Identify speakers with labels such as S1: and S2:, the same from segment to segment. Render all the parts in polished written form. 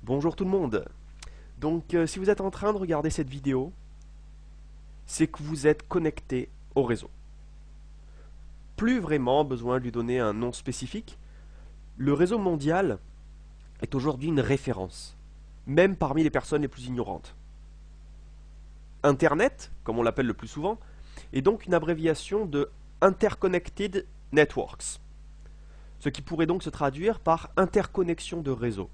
S1: Bonjour tout le monde. Si vous êtes en train de regarder cette vidéo, c'est que vous êtes connecté au réseau. Plus vraiment besoin de lui donner un nom spécifique. Le réseau mondial est aujourd'hui une référence, même parmi les personnes les plus ignorantes. Internet, comme on l'appelle le plus souvent, est donc une abréviation de Interconnected Networks, ce qui pourrait donc se traduire par interconnexion de réseau.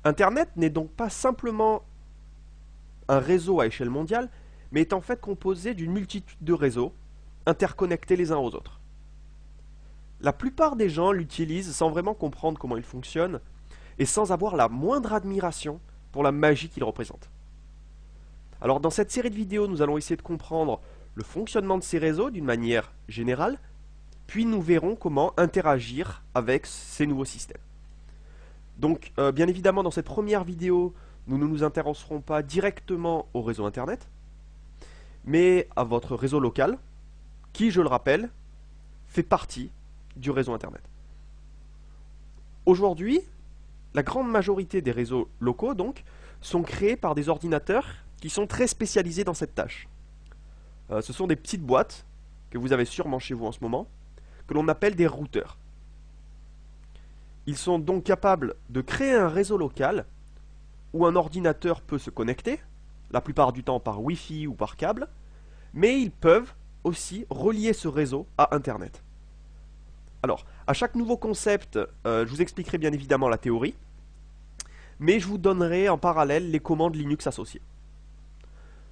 S1: Internet n'est donc pas simplement un réseau à échelle mondiale, mais est en fait composé d'une multitude de réseaux interconnectés les uns aux autres. La plupart des gens l'utilisent sans vraiment comprendre comment il fonctionne et sans avoir la moindre admiration pour la magie qu'il représente. Alors dans cette série de vidéos, nous allons essayer de comprendre le fonctionnement de ces réseaux d'une manière générale, puis nous verrons comment interagir avec ces nouveaux systèmes. Bien évidemment, dans cette première vidéo, nous ne nous intéresserons pas directement au réseau Internet, mais à votre réseau local, qui, je le rappelle, fait partie du réseau Internet. Aujourd'hui, la grande majorité des réseaux locaux, donc, sont créés par des ordinateurs qui sont très spécialisés dans cette tâche. Ce sont des petites boîtes, que vous avez sûrement chez vous en ce moment, que l'on appelle des routeurs. Ils sont donc capables de créer un réseau local où un ordinateur peut se connecter, la plupart du temps par Wi-Fi ou par câble, mais ils peuvent aussi relier ce réseau à Internet. Alors, à chaque nouveau concept, je vous expliquerai bien évidemment la théorie, mais je vous donnerai en parallèle les commandes Linux associées.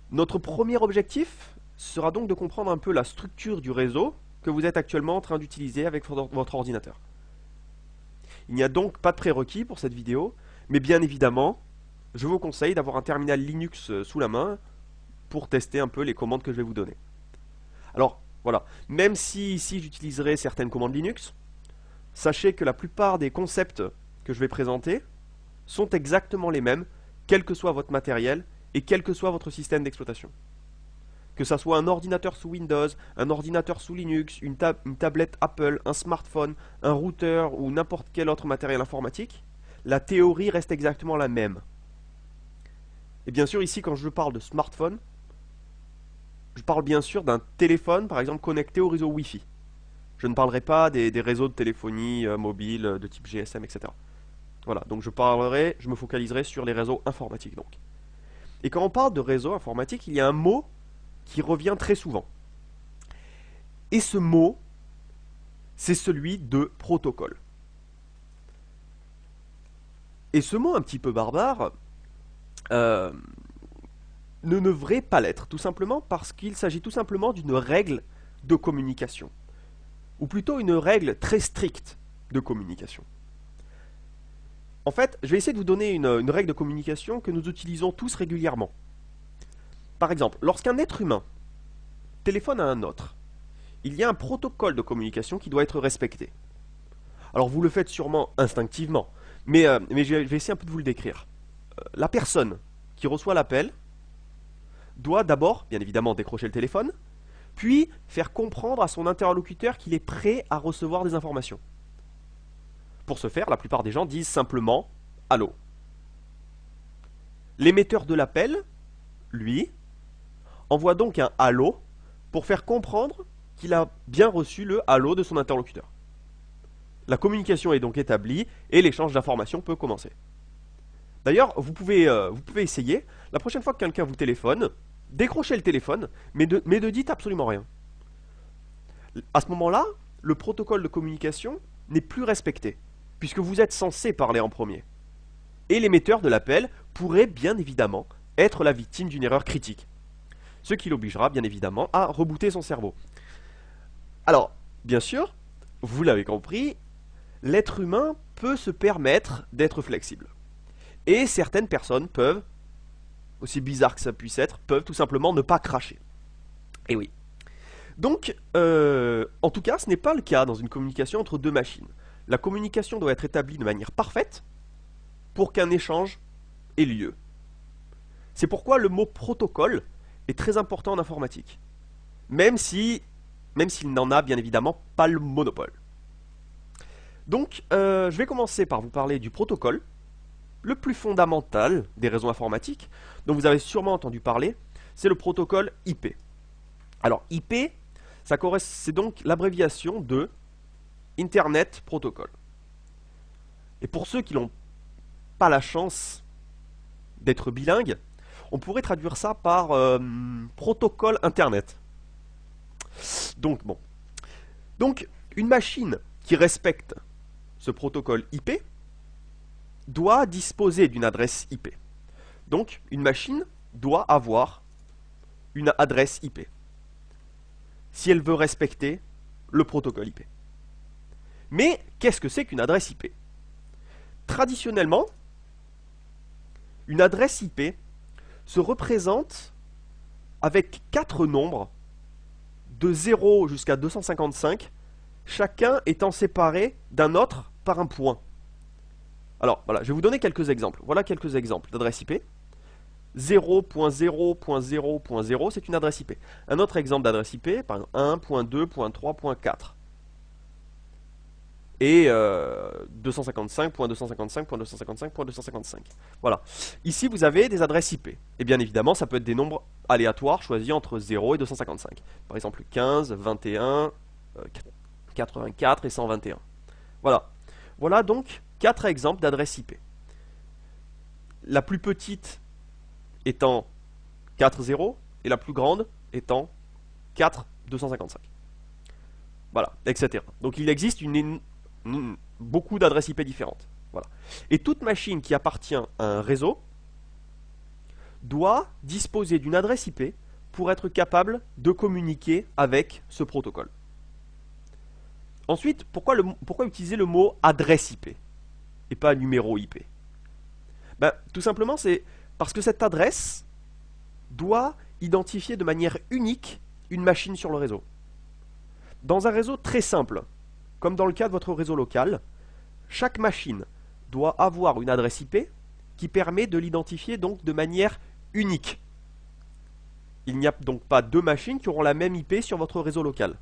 S1: Notre premier objectif sera donc de comprendre un peu la structure du réseau que vous êtes actuellement en train d'utiliser avec votre ordinateur. Il n'y a donc pas de prérequis pour cette vidéo, mais bien évidemment, je vous conseille d'avoir un terminal Linux sous la main pour tester un peu les commandes que je vais vous donner. Alors, voilà, même si ici j'utiliserai certaines commandes Linux, sachez que la plupart des concepts que je vais présenter sont exactement les mêmes, quel que soit votre matériel et quel que soit votre système d'exploitation. Que ça soit un ordinateur sous Windows, un ordinateur sous Linux, une tablette Apple, un smartphone, un routeur ou n'importe quel autre matériel informatique, la théorie reste exactement la même. Et bien sûr, ici, quand je parle de smartphone, je parle bien sûr d'un téléphone, par exemple, connecté au réseau Wi-Fi. Je ne parlerai pas des réseaux de téléphonie mobile de type GSM, etc. Voilà, donc je me focaliserai sur les réseaux informatiques, donc. Et quand on parle de réseau informatique, il y a un mot qui revient très souvent. Et ce mot, c'est celui de protocole. Et ce mot un petit peu barbare ne devrait pas l'être, tout simplement parce qu'il s'agit tout simplement d'une règle de communication. Ou plutôt une règle très stricte de communication. En fait, je vais essayer de vous donner une règle de communication que nous utilisons tous régulièrement. Par exemple, lorsqu'un être humain téléphone à un autre, il y a un protocole de communication qui doit être respecté. Alors vous le faites sûrement instinctivement, mais je vais essayer un peu de vous le décrire. La personne qui reçoit l'appel doit d'abord, bien évidemment, décrocher le téléphone, puis faire comprendre à son interlocuteur qu'il est prêt à recevoir des informations. Pour ce faire, la plupart des gens disent simplement « Allô ». L'émetteur de l'appel, lui, envoie donc un « Allô » pour faire comprendre qu'il a bien reçu le « Allô » de son interlocuteur. La communication est donc établie et l'échange d'informations peut commencer. D'ailleurs, vous pouvez essayer, la prochaine fois que quelqu'un vous téléphone, décrochez le téléphone, mais ne dites absolument rien. À ce moment-là, le protocole de communication n'est plus respecté, puisque vous êtes censé parler en premier. Et l'émetteur de l'appel pourrait bien évidemment être la victime d'une erreur critique, ce qui l'obligera bien évidemment à rebooter son cerveau. Alors, bien sûr, vous l'avez compris, l'être humain peut se permettre d'être flexible. Et certaines personnes peuvent, aussi bizarre que ça puisse être, peuvent tout simplement ne pas cracher. Et oui. Donc, en tout cas, ce n'est pas le cas dans une communication entre deux machines. La communication doit être établie de manière parfaite pour qu'un échange ait lieu. C'est pourquoi le mot protocole est très important en informatique, même s'il n'en a bien évidemment pas le monopole. Donc, je vais commencer par vous parler du protocole, le plus fondamental des réseaux informatiques, dont vous avez sûrement entendu parler, c'est le protocole IP. Alors IP, c'est donc l'abréviation de Internet Protocol. Et pour ceux qui n'ont pas la chance d'être bilingues, on pourrait traduire ça par protocole Internet. Donc bon. Donc une machine qui respecte ce protocole IP doit disposer d'une adresse IP. Donc une machine doit avoir une adresse IP si elle veut respecter le protocole IP. Mais qu'est-ce que c'est qu'une adresse IP? Traditionnellement, une adresse IP se représente avec 4 nombres de 0 jusqu'à 255, chacun étant séparé d'un autre par un point. Alors voilà, je vais vous donner quelques exemples. Voilà quelques exemples d'adresse IP. 0.0.0.0, c'est une adresse IP. Un autre exemple d'adresse IP, par exemple 1.2.3.4. Et 255.255.255.255. Voilà. Ici, vous avez des adresses IP. Et bien évidemment, ça peut être des nombres aléatoires choisis entre 0 et 255. Par exemple, 15, 21, 84 et 121. Voilà. Voilà donc 4 exemples d'adresses IP. La plus petite étant 4.0 et la plus grande étant 4.255. Voilà, etc. Donc il existe beaucoup d'adresses IP différentes. Voilà. Et toute machine qui appartient à un réseau doit disposer d'une adresse IP pour être capable de communiquer avec ce protocole. Ensuite, pourquoi utiliser le mot adresse IP et pas numéro IP? Ben, tout simplement, c'est parce que cette adresse doit identifier de manière unique une machine sur le réseau. Dans un réseau très simple, comme dans le cas de votre réseau local, chaque machine doit avoir une adresse IP qui permet de l'identifier donc de manière unique. Il n'y a donc pas 2 machines qui auront la même IP sur votre réseau local.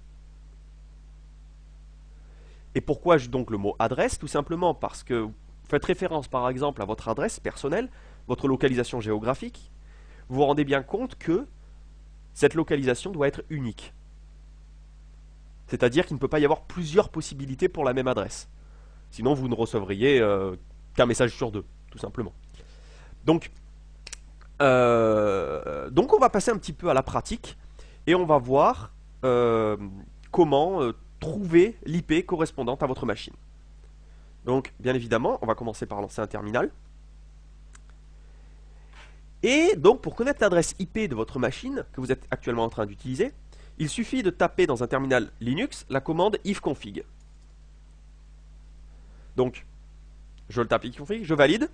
S1: Et pourquoi donc le mot adresse? Tout simplement parce que vous faites référence par exemple à votre adresse personnelle, votre localisation géographique, vous vous rendez bien compte que cette localisation doit être unique. C'est-à-dire qu'il ne peut pas y avoir plusieurs possibilités pour la même adresse. Sinon, vous ne recevriez qu'un message sur 2, tout simplement. Donc, on va passer un petit peu à la pratique et on va voir comment trouver l'IP correspondante à votre machine. Donc, bien évidemment, on va commencer par lancer un terminal. Et donc, pour connaître l'adresse IP de votre machine que vous êtes actuellement en train d'utiliser, il suffit de taper dans un terminal Linux la commande ifconfig. Donc, je le tape ifconfig, je valide.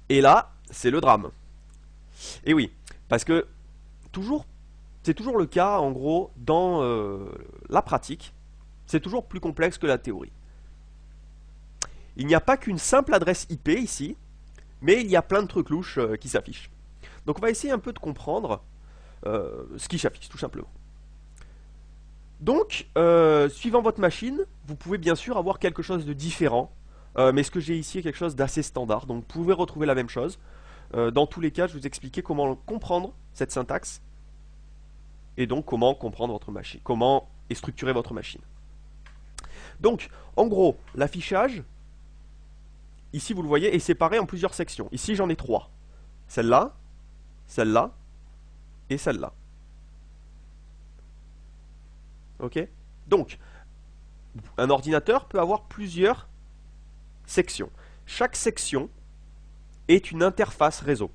S1: Et là, c'est le drame. Et oui, parce que c'est toujours le cas, en gros, dans la pratique. C'est toujours plus complexe que la théorie. Il n'y a pas qu'une simple adresse IP ici, mais il y a plein de trucs louches qui s'affichent. Donc on va essayer un peu de comprendre ce qui s'affiche, tout simplement. Donc, suivant votre machine, vous pouvez bien sûr avoir quelque chose de différent, mais ce que j'ai ici est quelque chose d'assez standard, donc vous pouvez retrouver la même chose. Dans tous les cas, je vais vous expliquer comment comprendre cette syntaxe, et donc comment comprendre votre machine, comment est structurée votre machine. Donc, en gros, l'affichage, ici vous le voyez, est séparé en plusieurs sections. Ici j'en ai 3. Celle-là, celle-là, et celle-là. Ok? Donc, un ordinateur peut avoir plusieurs sections. Chaque section est une interface réseau.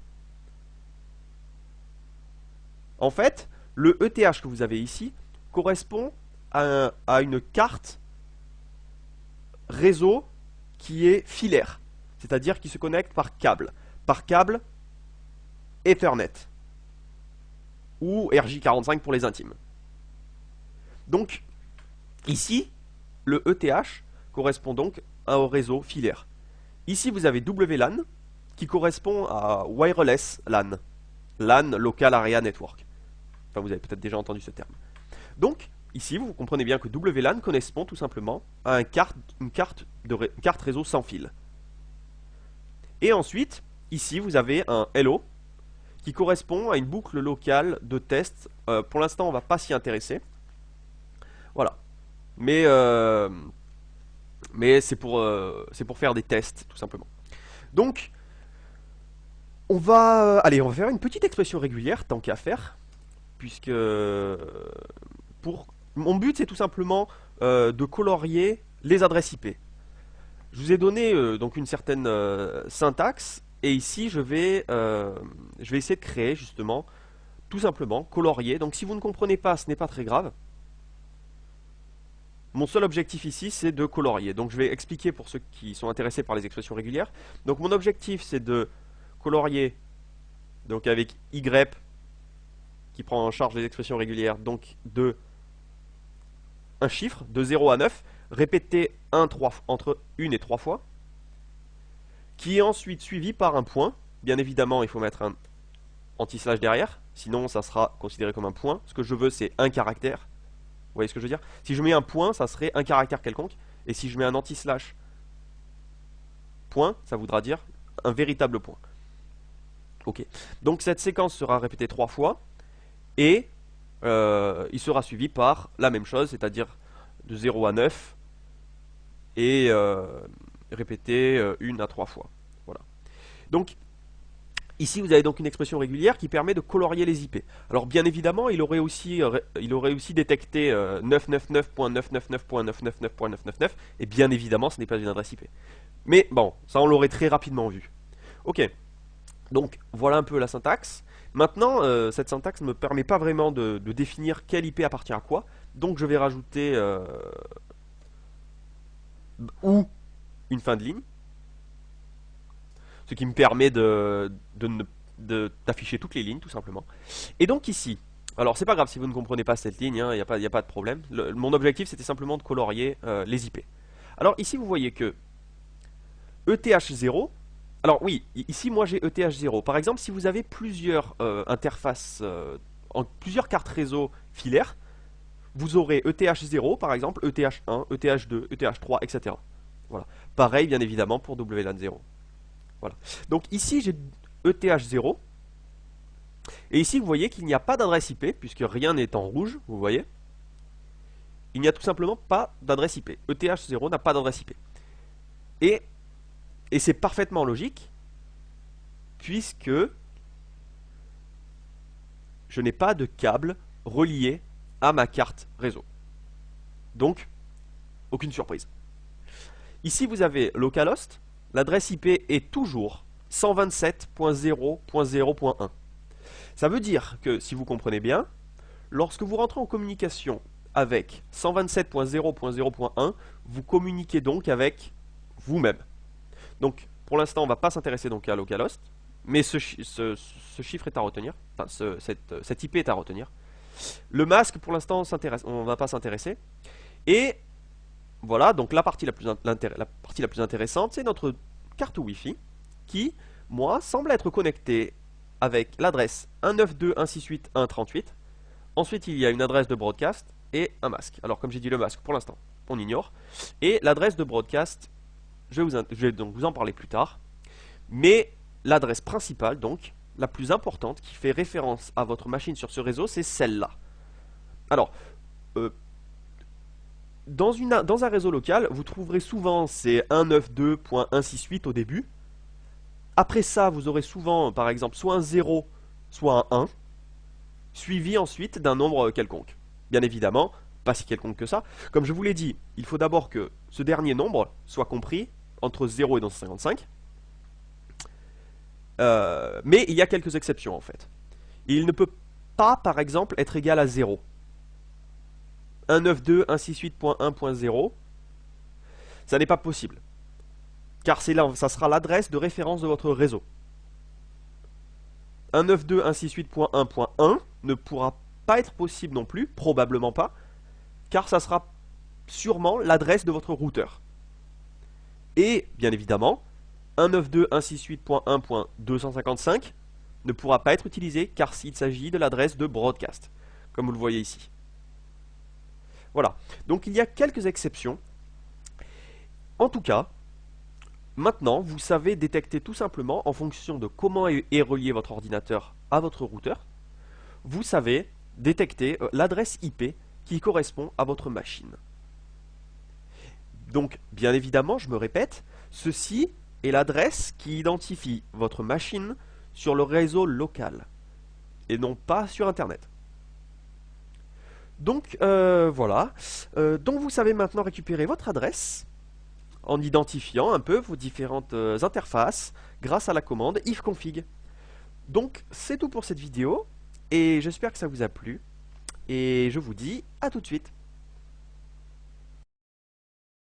S1: En fait, le ETH que vous avez ici correspond à une carte réseau qui est filaire, c'est-à-dire qui se connecte par câble Ethernet ou RJ45 pour les intimes. Donc, ici, le ETH correspond donc au réseau filaire. Ici, vous avez WLAN qui correspond à Wireless LAN, LAN Local Area Network. Enfin, vous avez peut-être déjà entendu ce terme. Donc, ici, vous comprenez bien que WLAN correspond tout simplement à une carte réseau sans fil. Et ensuite, ici, vous avez un hello qui correspond à une boucle locale de test. Pour l'instant, on ne va pas s'y intéresser. Voilà. Mais c'est pour faire des tests, tout simplement. Donc, on va faire une petite expression régulière, tant qu'à faire, puisque mon but, c'est tout simplement de colorier les adresses IP. Je vous ai donné donc une certaine syntaxe, et ici, je vais essayer de créer, justement, tout simplement, colorier. Donc, si vous ne comprenez pas, ce n'est pas très grave. Mon seul objectif ici, c'est de colorier. Donc je vais expliquer pour ceux qui sont intéressés par les expressions régulières. Donc mon objectif, c'est de colorier donc avec Y qui prend en charge les expressions régulières, donc de un chiffre de 0 à 9, répété entre 1 et 3 fois, qui est ensuite suivi par un point. Bien évidemment, il faut mettre un anti-slash derrière, sinon ça sera considéré comme un point. Ce que je veux, c'est un caractère. Vous voyez ce que je veux dire? Si je mets un point, ça serait un caractère quelconque. Et si je mets un anti-slash point, ça voudra dire un véritable point. Ok. Donc cette séquence sera répétée 3 fois. Et il sera suivi par la même chose, c'est-à-dire de 0 à 9. Et répété 1 à 3 fois. Voilà. Donc ici, vous avez donc une expression régulière qui permet de colorier les IP. Alors, bien évidemment, il aurait aussi détecté 999.999.999.999, et bien évidemment, ce n'est pas une adresse IP. Mais bon, ça, on l'aurait très rapidement vu. Ok, donc voilà un peu la syntaxe. Maintenant, cette syntaxe ne me permet pas vraiment de définir quelle IP appartient à quoi, donc je vais rajouter ou une fin de ligne. Ce qui me permet d'afficher toutes les lignes, tout simplement. Et donc ici, alors c'est pas grave si vous ne comprenez pas cette ligne, il n'y a pas de problème. Mon objectif, c'était simplement de colorier les IP. Alors ici, vous voyez que ETH0, alors oui, ici, moi j'ai ETH0. Par exemple, si vous avez plusieurs interfaces, plusieurs cartes réseau filaires, vous aurez ETH0, par exemple, ETH1, ETH2, ETH3, etc. Voilà. Pareil, bien évidemment, pour WLAN 0. Voilà. Donc ici j'ai ETH0. Et ici vous voyez qu'il n'y a pas d'adresse IP, puisque rien n'est en rouge, vous voyez. Il n'y a tout simplement pas d'adresse IP. ETH0 n'a pas d'adresse IP. Et c'est parfaitement logique, puisque je n'ai pas de câble relié à ma carte réseau. Donc, aucune surprise. Ici vous avez localhost. L'adresse IP est toujours 127.0.0.1. Ça veut dire que, si vous comprenez bien, lorsque vous rentrez en communication avec 127.0.0.1, vous communiquez donc avec vous-même. Donc, pour l'instant, on ne va pas s'intéresser donc à localhost, mais ce chiffre est à retenir, enfin, cette IP est à retenir. Le masque, pour l'instant, on ne va pas s'intéresser. Et voilà, donc la partie la plus intéressante, c'est notre carte Wi-Fi qui, moi, semble être connectée avec l'adresse 192.168.1.38. Ensuite, il y a une adresse de broadcast et un masque. Alors, comme j'ai dit, le masque, pour l'instant, on ignore. Et l'adresse de broadcast, je vais donc vous en parler plus tard. Mais l'adresse principale, donc, la plus importante, qui fait référence à votre machine sur ce réseau, c'est celle-là. Alors, dans un réseau local, vous trouverez souvent ces 192.168 au début. Après ça, vous aurez souvent, par exemple, soit un 0, soit un 1, suivi ensuite d'un nombre quelconque. Bien évidemment, pas si quelconque que ça. Comme je vous l'ai dit, il faut d'abord que ce dernier nombre soit compris entre 0 et 255. Mais il y a quelques exceptions en fait. Il ne peut pas, par exemple, être égal à 0. 192.168.1.0, ça n'est pas possible. Car ça sera l'adresse de référence de votre réseau. 192.168.1.1 ne pourra pas être possible non plus, probablement pas, car ça sera sûrement l'adresse de votre routeur. Et, bien évidemment, 192.168.1.255 ne pourra pas être utilisé car il s'agit de l'adresse de broadcast, comme vous le voyez ici. Voilà, donc il y a quelques exceptions. En tout cas, Maintenant, vous savez détecter tout simplement en fonction de comment est relié votre ordinateur à votre routeur, vous savez détecter l'adresse IP qui correspond à votre machine. Donc, bien évidemment, je me répète, ceci est l'adresse qui identifie votre machine sur le réseau local et non pas sur Internet. Donc voilà, donc vous savez maintenant récupérer votre adresse en identifiant un peu vos différentes interfaces grâce à la commande ifconfig. Donc c'est tout pour cette vidéo et j'espère que ça vous a plu et je vous dis à tout de suite.